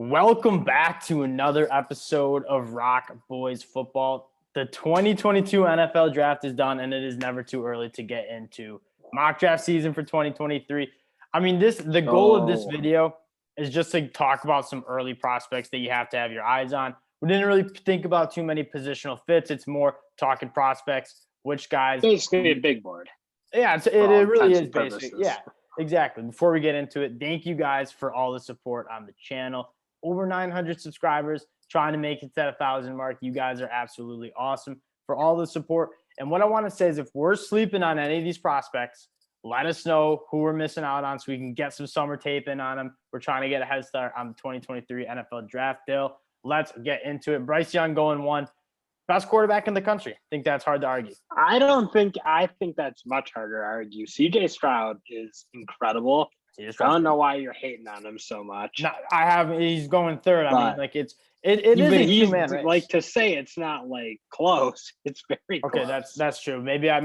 Welcome back to another episode of Rock Boys Football. The 2022 NFL draft is done, and it is never too early to get into mock draft season for 2023. The goal of this video is just to talk about some early prospects that you have to have your eyes on. We didn't really think about too many positional fits. It's more talking prospects, which guys. Basically a big board. Yeah, it really is basic. Yeah, exactly. Before we get into it, thank you guys for all the support on the channel. Over 900 subscribers, trying to make it to that 1,000 mark. You guys are absolutely awesome for all the support. And what I want to say is if we're sleeping on any of these prospects, let us know who we're missing out on so we can get some summer tape in on them. We're trying to get a head start on the 2023 NFL draft. Dill, let's get into it. Bryce Young going one. Best quarterback in the country. I think that's hard to argue. I think that's much harder to argue. CJ Stroud is incredible. I don't know why you're hating on him so much. No, he's going third. It is a two-man race. Like to say it's not like close. It's very okay. Close. That's true. Maybe I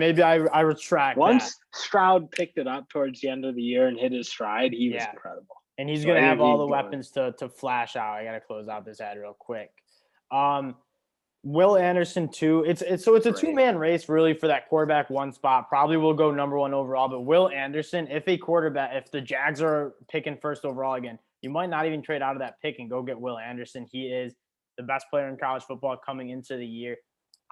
retract. Once Stroud picked it up towards the end of the year and hit his stride, he was incredible. And he's gonna have all the weapons to flash out. I gotta close out this ad real quick. Will Anderson too. It's a two-man race really for that quarterback one spot. Probably will go number one overall. But Will Anderson, if the Jags are picking first overall again, you might not even trade out of that pick and go get Will Anderson. He is the best player in college football coming into the year.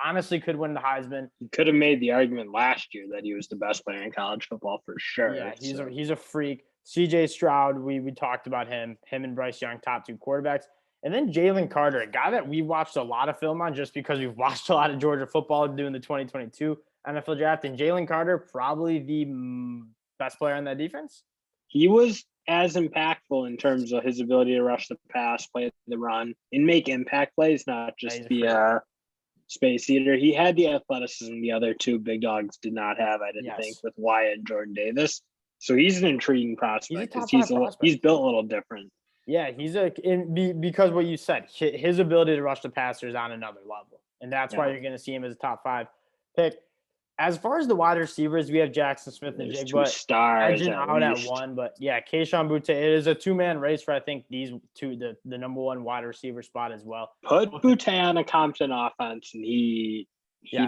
Honestly, could win the Heisman. He could have made the argument last year that he was the best player in college football for sure. Yeah, he's a freak. CJ Stroud, we talked about him and Bryce Young, top two quarterbacks. And then Jalen Carter, a guy that we watched a lot of film on just because we've watched a lot of Georgia football doing the 2022 NFL draft. And Jalen Carter, probably the best player on that defense. He was as impactful in terms of his ability to rush the pass, play the run, and make impact plays, not just be a space eater. He had the athleticism the other two big dogs did not have, I didn't think, with Wyatt and Jordan Davis. So he's an intriguing prospect because he's built a little different. Yeah, because what you said, his ability to rush the passer is on another level. And that's why you're going to see him as a top 5 pick. As far as the wide receivers, we have Jackson Smith and Jigba edging out at 1. But yeah, Kayshon Boutte, it is a two-man race for, I think, these two, the number 1 wide receiver spot as well. Put Boutte on a Compton offense, and he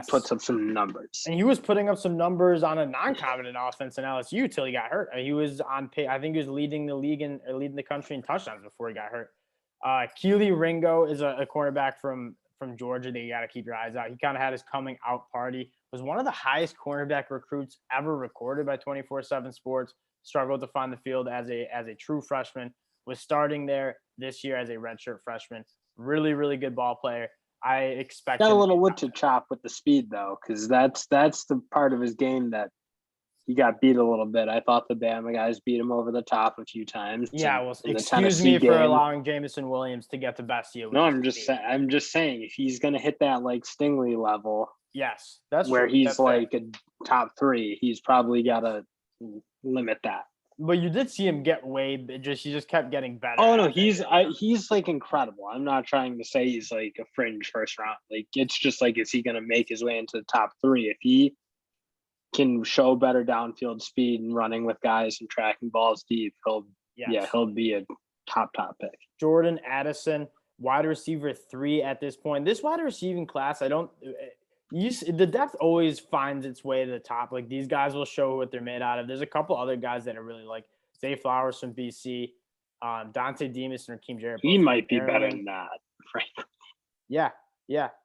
puts up some numbers. And he was putting up some numbers on a non-competent offense in LSU till he got hurt. He was on pace. I think he was leading the league leading the country in touchdowns before he got hurt. Keely Ringo is a cornerback from Georgia that you got to keep your eyes out. He kind of had his coming out party. Was one of the highest cornerback recruits ever recorded by 24/7 Sports. Struggled to find the field as a true freshman. Was starting there this year as a redshirt freshman. Really, really good ball player. I expect got a little wood to chop with the speed though, because that's the part of his game that he got beat a little bit. I thought the Bama guys beat him over the top a few times. Yeah, well, excuse me for allowing Jameson Williams to get the best deal. No, I'm just saying if he's gonna hit that like Stingley level, yes, that's where true. He's like a top 3. He's probably got to limit that. But you did see him get he just kept getting better. Oh no, he's like incredible. I'm not trying to say he's like a fringe first round. Like it's just like, is he going to make his way into the top 3? If he can show better downfield speed and running with guys and tracking balls deep, he'll be a top pick. Jordan Addison, wide receiver 3 at this point. This wide receiving class, the depth always finds its way to the top. Like these guys will show what they're made out of. There's a couple other guys that are really like Zay Flowers from BC, Dante Demas and Raheem Jarrett. He might be better than that, frankly. Yeah.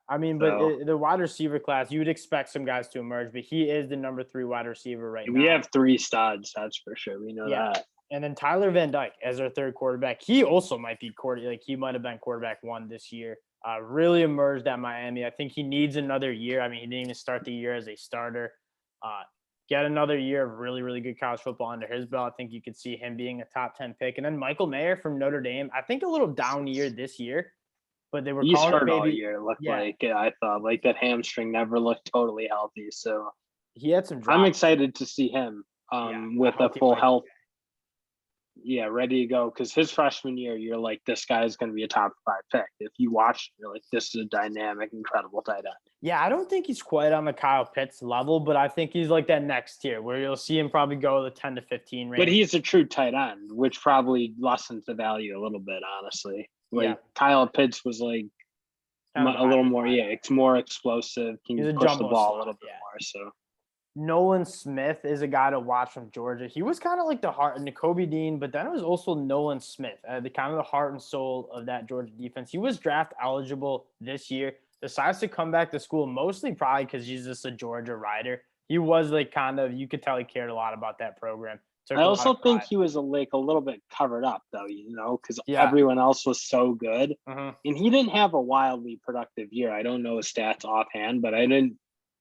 But the wide receiver class, you would expect some guys to emerge, but he is the number 3 wide receiver now. We have 3 studs, that's for sure. We know that. And then Tyler Van Dyke as our 3rd quarterback. He also might be he might have been quarterback 1 this year. Really emerged at Miami. I think he needs another year. He didn't even start the year as a starter. Get another year of really, really good college football under his belt. I think you could see him being a top 10 pick. And then Michael Mayer from Notre Dame. I think a little down year this year, but they were he's hurt all year. I thought like that hamstring never looked totally healthy. So he had some drops. I'm excited to see him with a full health. ready to go. Because his freshman year, you're like, this guy is going to be a top 5 pick. If you watch, you're like, this is a dynamic, incredible tight end. Yeah, I don't think he's quite on the Kyle Pitts level, but I think he's like that next tier where you'll see him probably go the 10 to 15 range. But he's a true tight end, which probably lessens the value a little bit, honestly. Like Kyle Pitts was like a little more, it's more explosive. Can you push the ball a little bit more? So Nolan Smith is a guy to watch from Georgia. He was kind of like the heart, Nakobe Dean, but then it was also Nolan Smith, the kind of the heart and soul of that Georgia defense. He was draft eligible this year, decides to come back to school, mostly probably because he's just a Georgia rider. He was like you could tell he cared a lot about that program. I also think he was a little bit covered up though, because everyone else was so good. And he didn't have a wildly productive year. I don't know his stats offhand, but I didn't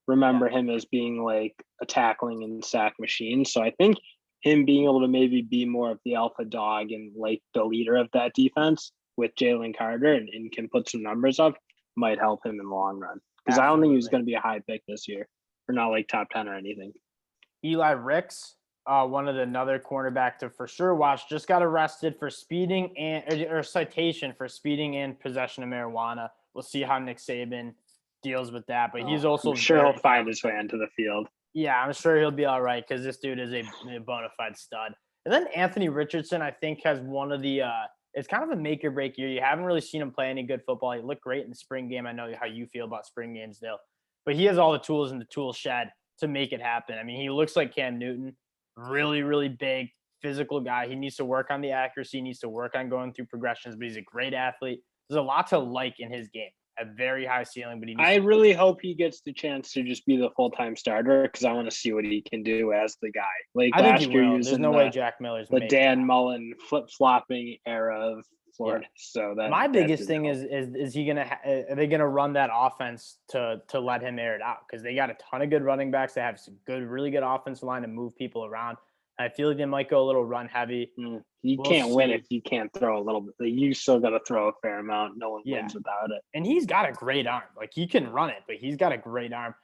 remember him as being like a tackling and sack machine. So I think him being able to maybe be more of the alpha dog and like the leader of that defense with Jalen Carter and can put some numbers up might help him in the long run. Because I don't think he was going to be a high pick this year, or not like top 10 or anything. Eli Ricks, another cornerback to for sure watch, just got arrested for speeding or citation for speeding and possession of marijuana. We'll see how Nick Saban deals with that, but he's also I'm sure he'll find his way into the field. Yeah, I'm sure he'll be all right because this dude is a bona fide stud. And then Anthony Richardson, I think, has one of the it's kind of a make or break year. You haven't really seen him play any good football. He looked great in the spring game. I know how you feel about spring games, Dale, but he has all the tools in the tool shed to make it happen. I mean, he looks like Cam Newton, really, really big, physical guy. He needs to work on the accuracy, he needs to work on going through progressions, but he's a great athlete. There's a lot to like in his game. A very high ceiling, but I really hope he gets the chance to just be the full-time starter because I want to see what he can do as the guy. Like I last think year, there's no way Jack Miller's the Dan Mullen flip-flopping era of Florida. Yeah. So that my biggest thing is he gonna are they gonna run that offense to let him air it out because they got a ton of good running backs. They have some really good offensive line to move people around. I feel like they might go a little run heavy. You can't win if you can't throw a little bit. You still got to throw a fair amount. No one wins without it. And he's got a great arm. Like he can run it, but he's got a great arm.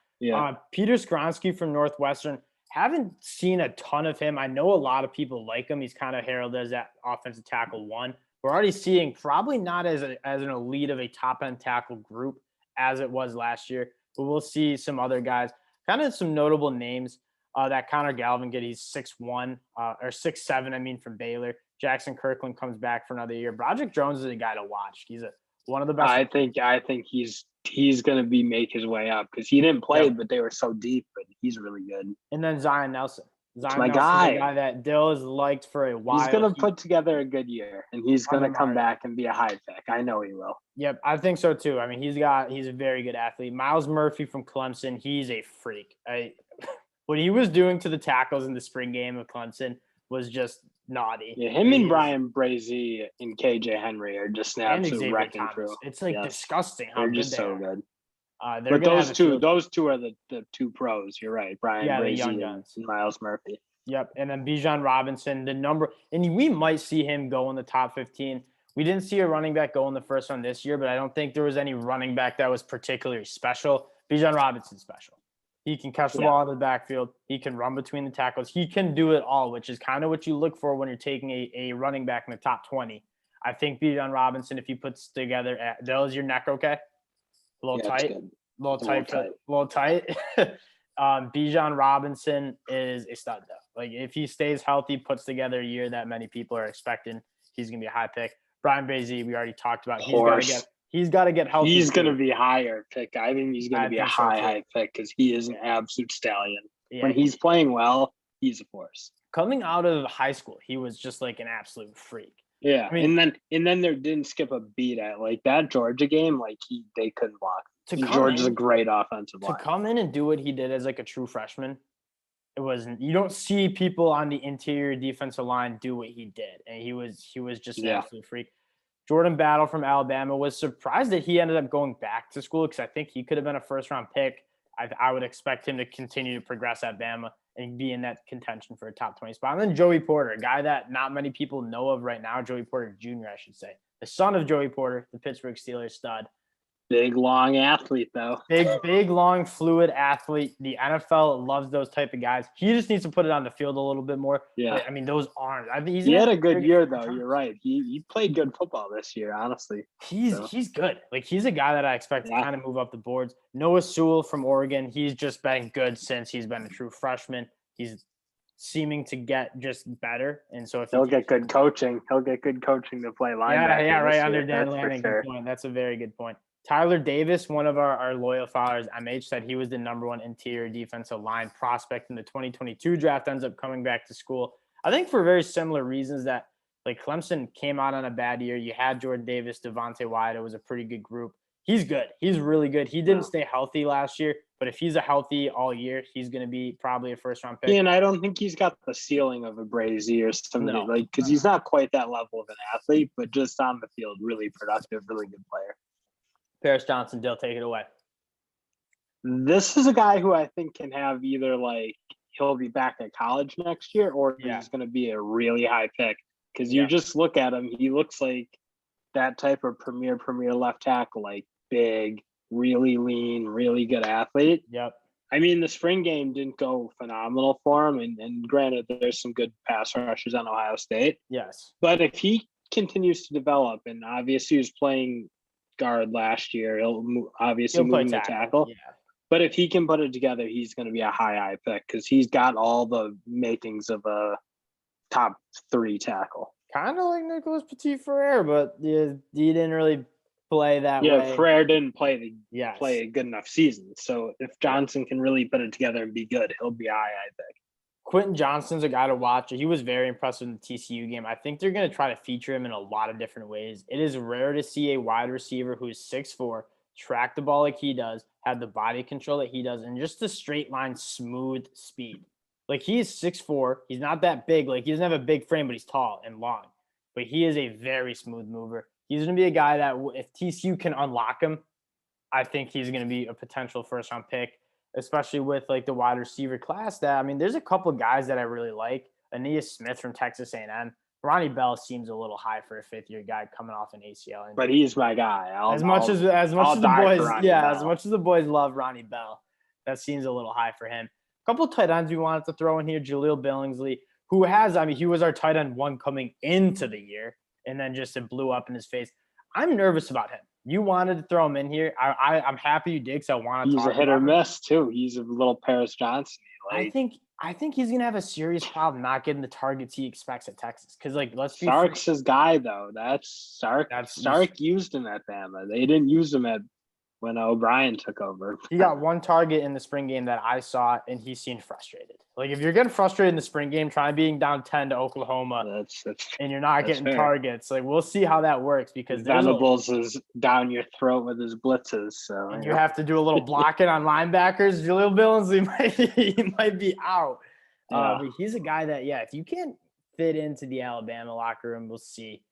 Peter Skronsky from Northwestern. Haven't seen a ton of him. I know a lot of people like him. He's kind of heralded as that offensive tackle one. We're already seeing probably not as an elite of a top end tackle group as it was last year, but we'll see some other guys. Kind of some notable names. That Connor Galvin he's 6'1", or 6'7", I mean, from Baylor. Jackson Kirkland comes back for another year. Broderick Jones is a guy to watch. He's one of the best. I think he's going to make his way up because he didn't play, but they were so deep. But he's really good. And then Zion Nelson. My guy. A guy that Dill has liked for a while. He's going to put together a good year, and he's going to come back and be a high pick. I know he will. Yep, I think so too. I mean, he's a very good athlete. Miles Murphy from Clemson. He's a freak. What he was doing to the tackles in the spring game of Clemson was just naughty. Yeah, him and Brian Brazee and KJ Henry are just an absolute wrecking crew. It's disgusting how they're good just they so are. good. But those two are the two pros. You're right, Brian Brazee and Miles Murphy. Yep, and then Bijan Robinson, and we might see him go in the top 15. We didn't see a running back go in the first round this year, but I don't think there was any running back that was particularly special. Bijan Robinson's special. He can catch the ball out of the backfield. He can run between the tackles. He can do it all, which is kind of what you look for when you're taking a running back in the top 20. I think Bijan Robinson, if he puts together, is your neck okay? A little tight? A little tight. Bijan Robinson is a stud, though. Like, if he stays healthy, puts together a year that many people are expecting, he's going to be a high pick. Brian Brazee, we already talked about. He's got to get healthy. He's going to be a higher pick. I think he's going to be a high pick because he is an absolute stallion. Yeah, when he's playing well, he's a force. Coming out of high school, he was just like an absolute freak. Yeah, I mean, and then there didn't skip a beat at like that Georgia game. Like they couldn't block. Georgia's a great offensive line. To come in and do what he did as like a true freshman, you don't see people on the interior defensive line do what he did, and he was just an absolute freak. Jordan Battle from Alabama, was surprised that he ended up going back to school because I think he could have been a first-round pick. I would expect him to continue to progress at Bama and be in that contention for a top 20 spot. And then Joey Porter, a guy that not many people know of right now, Joey Porter Jr., I should say. The son of Joey Porter, the Pittsburgh Steelers stud. Big, long athlete, though. Big, long, fluid athlete. The NFL loves those type of guys. He just needs to put it on the field a little bit more. Yeah. But, I mean, those arms. I mean, he had a good year, though. You're right. He played good football this year, honestly. He's good. Like, he's a guy that I expect to kind of move up the boards. Noah Sewell from Oregon. He's just been good since he's been a true freshman. He's seeming to get just better. And so if he'll get good coaching to play linebacker. Yeah, right under Dan Lanning. Good point. That's a very good point. Tyler Davis, one of our loyal followers, MH, said he was the number one interior defensive line prospect in the 2022 draft, ends up coming back to school. I think for very similar reasons that, like, Clemson came out on a bad year. You had Jordan Davis, Devontae Wyatt. It was a pretty good group. He's good. He's really good. He didn't stay healthy last year, but if he's a healthy all year, he's going to be probably a first-round pick. Yeah, and I don't think he's got the ceiling of a Brazy or somebody because he's not quite that level of an athlete, but just on the field, really productive, really good player. Paris Johnson, Dill, take it away. This is a guy who I think can have either he'll be back at college next year or he's going to be a really high pick because you just look at him, he looks like that type of premier left tackle, like big, really lean, really good athlete. Yep. I mean, the spring game didn't go phenomenal for him, and granted, there's some good pass rushers on Ohio State. Yes. But if he continues to develop, and obviously he was playing guard last year, he'll move to tackle. Yeah. But if he can put it together, he's going to be a high pick because he's got all the makings of a top 3 tackle. Kind of like Nicholas Petit-Frere, but he didn't really play that way. Yeah, Frere didn't play a good enough season. So if Johnson can really put it together and be good, he'll be a high pick. Quentin Johnston's a guy to watch. He was very impressive in the TCU game. I think they're going to try to feature him in a lot of different ways. It is rare to see a wide receiver who's 6'4", track the ball like he does, have the body control that he does, and just the straight line, smooth speed. Like, he is 6'4". He's not that big. Like, he doesn't have a big frame, but he's tall and long. But he is a very smooth mover. He's going to be a guy that if TCU can unlock him, I think he's going to be a potential first-round pick, especially with, like, the wide receiver class that, I mean, there's a couple of guys that I really like. Aeneas Smith from Texas A&M. Ronnie Bell seems a little high for a fifth-year guy coming off an ACL injury. But he's my guy. As much as the boys love Ronnie Bell, that seems a little high for him. A couple of tight ends we wanted to throw in here. Jaleel Billingsley, who he was our tight end 1 coming into the year, and then just it blew up in his face. I'm nervous about him. You wanted to throw him in here. I'm happy you did because I want to talk about him. He's a hit or miss, too. He's a little Paris Johnson. I think he's going to have a serious problem not getting the targets he expects at Texas. Because, like, let's be Sark's his guy, though. Sark used him at Bama. They didn't use him when O'Brien took over. He got 1 target in the spring game that I saw, and he seemed frustrated. Like, if you're getting frustrated in the spring game, being down 10 to Oklahoma, and you're not getting targets, like, we'll see how that works because Venables is down your throat with his blitzes. So and you have to do a little blocking on linebackers. Jaleel Billingsley might be out. But he's a guy that, if you can't fit into the Alabama locker room, we'll see.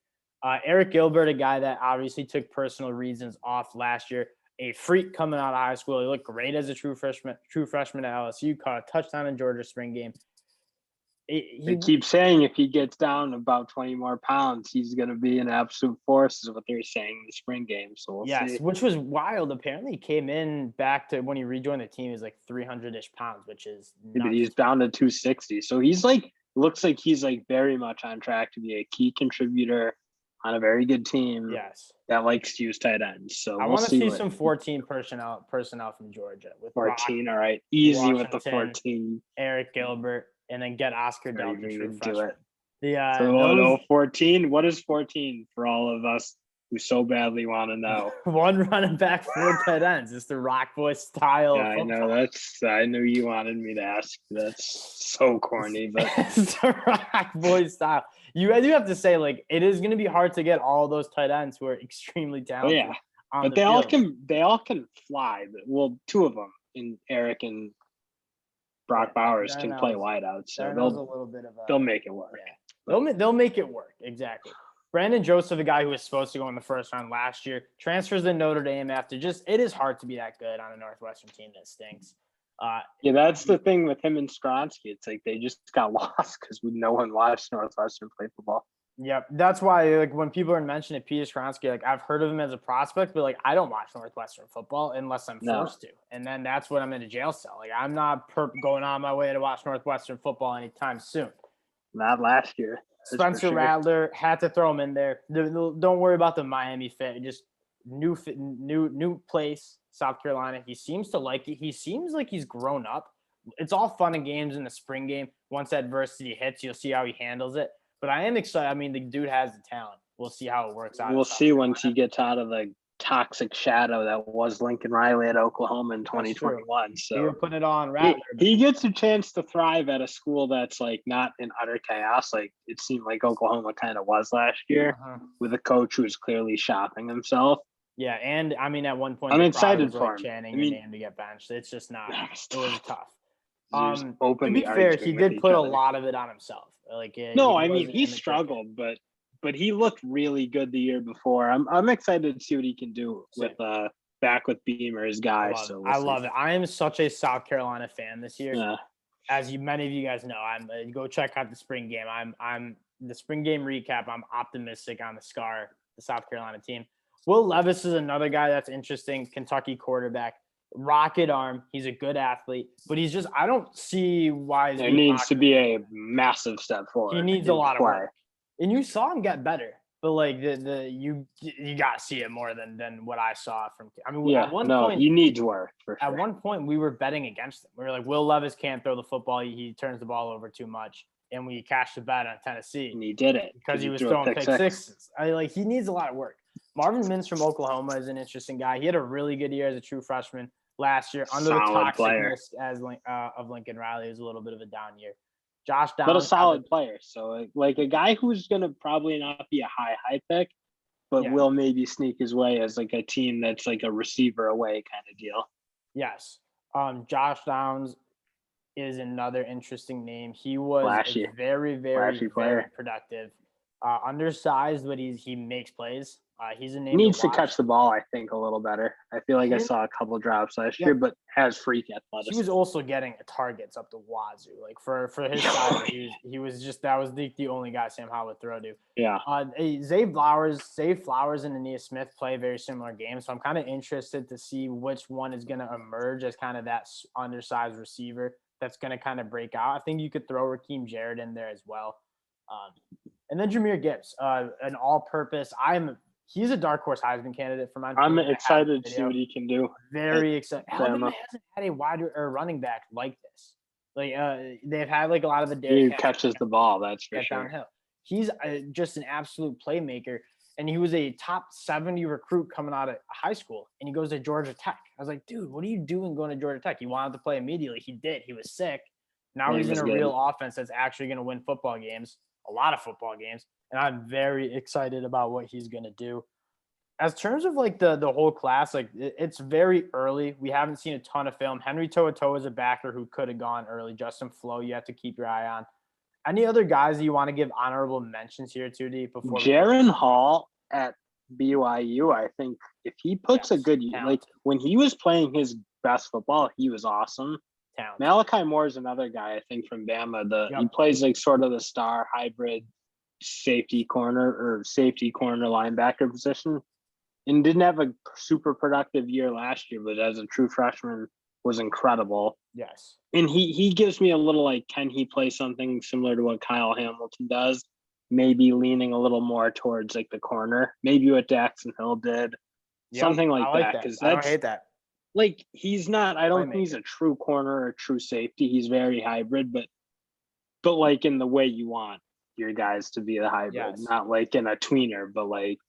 Eric Gilbert, a guy that obviously took personal reasons off last year. A freak coming out of high school. He looked great as a true freshman at LSU. Caught a touchdown in Georgia spring game. They keep saying if he gets down about 20 more pounds, he's going to be an absolute force, is what they're saying in the spring game. So we'll see. Which was wild. Apparently, he came in back to when he rejoined the team. He was like 300-ish pounds, which is nuts. He's down to 260. So he's looks like he's very much on track to be a key contributor on a very good team. Yes. That likes to use tight ends. So I want to see some 14 personnel from Georgia with 14. All right, easy Washington, with the 14. Eric Gilbert, and then get Oscar Delta. Do it. 14. What is 14 for all of us who so badly want to know? 1 running back, 4 tight ends. It's the Rock Boy style. Yeah, I know. I knew you wanted me to ask. That's so corny, but it's the Rock Boy style. You do have to say, like, it is going to be hard to get all those tight ends who are extremely talented. Yeah, but they all can fly. Well, 2 of them, in Eric and Brock Bowers, can play wideouts. So they'll make it work. Yeah. They'll make it work. Exactly. Brandon Joseph, a guy who was supposed to go in the first round last year, transfers to Notre Dame after it is hard to be that good on a Northwestern team that stinks. That's the thing with him and Skronsky. It's like they just got lost because no one watched Northwestern play football. Yep. That's why, like, when people are mentioning Peter Skronsky, like, I've heard of him as a prospect, but, like, I don't watch Northwestern football unless I'm No, forced to. And then that's when I'm in a jail cell. Like, I'm not going on my way to watch Northwestern football anytime soon. not last year. Spencer Rattler, had to throw him in there. Don't worry about the Miami fit. Just new place, South Carolina. He seems to like it. He seems like he's grown up. It's all fun and games in the spring game. Once adversity hits, you'll see how he handles it. But I am excited. I mean, the dude has the talent. We'll see how it works out. We'll see once he gets out of the toxic shadow that was Lincoln Riley at Oklahoma in 2021. So you're putting it on Rattler. He gets a chance to thrive at a school that's like not in utter chaos. Like it seemed like Oklahoma kind of was last year with a coach who was clearly shopping himself. Yeah, and I mean, at one point, I'm excited for him. Channing your name to get benched. It's just not. It was tough. To be fair, he did put a lot of it on himself. Like, no, I mean, he struggled, but he looked really good the year before. I'm excited to see what he can do with back with Beamer, his guy. I love it. I am such a South Carolina fan this year. Yeah. As many of you guys know, I'm go check out the spring game. I'm the spring game recap. I'm optimistic on the South Carolina team. Will Levis is another guy that's interesting. Kentucky quarterback, rocket arm. He's a good athlete, but he's just, I don't see why there needs to be a massive step forward. He needs a lot of work, and you saw him get better. But like you got to see it more than what I saw from. I mean, at one point, he needs work. For sure. At one point, we were betting against him. We were like, Will Levis can't throw the football. He turns the ball over too much, and we cashed the bet on Tennessee. And he did it because he was throwing pick sixes. He needs a lot of work. Marvin Mims from Oklahoma is an interesting guy. He had a really good year as a true freshman last year under the toxicness of Lincoln Riley. It was a little bit of a down year. Josh Downs, but a solid player. So like a guy who's going to probably not be a high pick, but will maybe sneak his way as like a team that's like a receiver away kind of deal. Yes. Josh Downs is another interesting name. He was very, very, very productive. Undersized, but he makes plays. He's a name. He needs to catch the ball, I think, a little better. I feel like I saw a couple drops last year, but has freak athleticism. He was also getting targets up the wazoo. Like for his size, he was just that was the only guy Sam Howell would throw to. Yeah. Zay Flowers and Aeneas Smith play very similar games, so I'm kind of interested to see which one is going to emerge as kind of that undersized receiver that's going to kind of break out. I think you could throw Raheem Jarrett in there as well. And then Jahmyr Gibbs, an all-purpose. He's a dark horse Heisman candidate for my. I'm excited to see what he can do. Very excited. Alabama hasn't had a wide or running back like this. Like they've had like a lot of the he catches the ball. That's for sure. Downhill. He's just an absolute playmaker, and he was a top 70 recruit coming out of high school, and he goes to Georgia Tech. I was like, dude, what are you doing going to Georgia Tech? He wanted to play immediately. He did. He was sick. Now he's in a real offense that's actually going to win football games. A lot of football games, and I'm very excited about what he's going to do. As terms of like the whole class, like it's very early. We haven't seen a ton of film. Henry To'oTo'o is a backer who could have gone early. Justin Flo, you have to keep your eye on. Any other guys that you want to give honorable mentions here, 2D? Before Jaron Hall at BYU, I think if he puts a good – like when he was playing his best football, he was awesome. Talent. Malachi Moore is another guy, I think, from Bama. He plays like sort of the star hybrid safety corner linebacker position, and didn't have a super productive year last year, but as a true freshman was incredible. Yes. And he gives me a little like, can he play something similar to what Kyle Hamilton does? Maybe leaning a little more towards like the corner, maybe what Jackson Hill did, something like that. Because I don't hate that. Like he's not. I don't think he's a true corner or a true safety. He's very hybrid, but like in the way you want your guys to be the hybrid, not like in a tweener, but like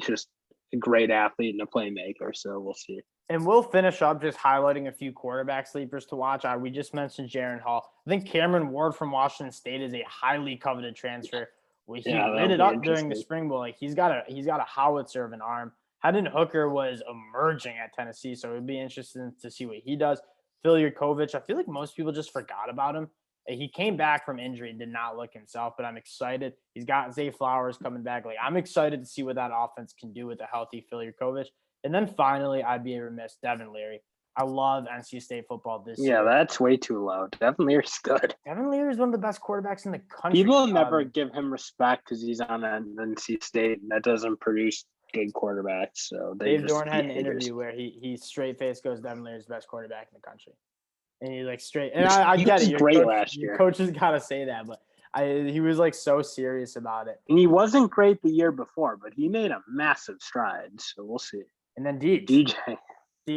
just a great athlete and a playmaker. So we'll see. And we'll finish up just highlighting a few quarterback sleepers to watch. We just mentioned Jaron Hall. I think Cameron Ward from Washington State is a highly coveted transfer. He lit it up during the Spring Bowl. Like he's got a howitzer of an arm. Hendon Hooker was emerging at Tennessee, so it would be interesting to see what he does. Phil Yurkovich, I feel like most people just forgot about him. He came back from injury and did not look himself, but I'm excited. He's got Zay Flowers coming back. Like I'm excited to see what that offense can do with a healthy Phil Yurkovich. And then finally, I'd be remiss, Devin Leary. I love NC State football this year. Yeah, that's way too low. Devin Leary's good. Devin Leary is one of the best quarterbacks in the country. People never give him respect because he's on NC State, and that doesn't produce good quarterbacks. So Dave Dorn had an interview where he straight face goes, Devin Leary's the best quarterback in the country. And he like straight, and I get it. Your coach has got to say that, but he was like so serious about it. And he wasn't great the year before, but he made a massive stride. So we'll see. And then DJ.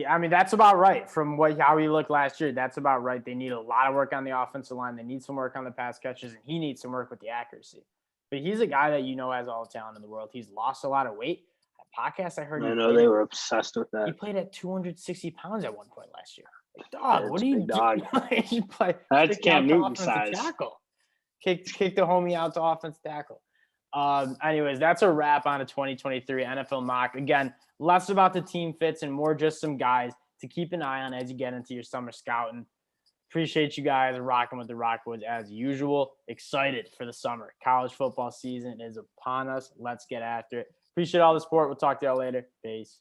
I mean, that's about right from how he looked last year. That's about right. They need a lot of work on the offensive line. They need some work on the pass catches, and he needs some work with the accuracy. But he's a guy that has all the talent in the world. He's lost a lot of weight. That podcast I heard. I know they were obsessed with that. He played at 260 pounds at one point last year. Like, dog, what are you doing? That's Cam Newton size. Tackle. Kick the homie out to offensive tackle. Anyways, that's a wrap on a 2023 NFL mock. Again, less about the team fits and more just some guys to keep an eye on as you get into your summer scouting. Appreciate you guys rocking with the Rockwoods as usual. Excited for the summer. College football season is upon us. Let's get after it. Appreciate all the support. We'll talk to y'all later. Peace.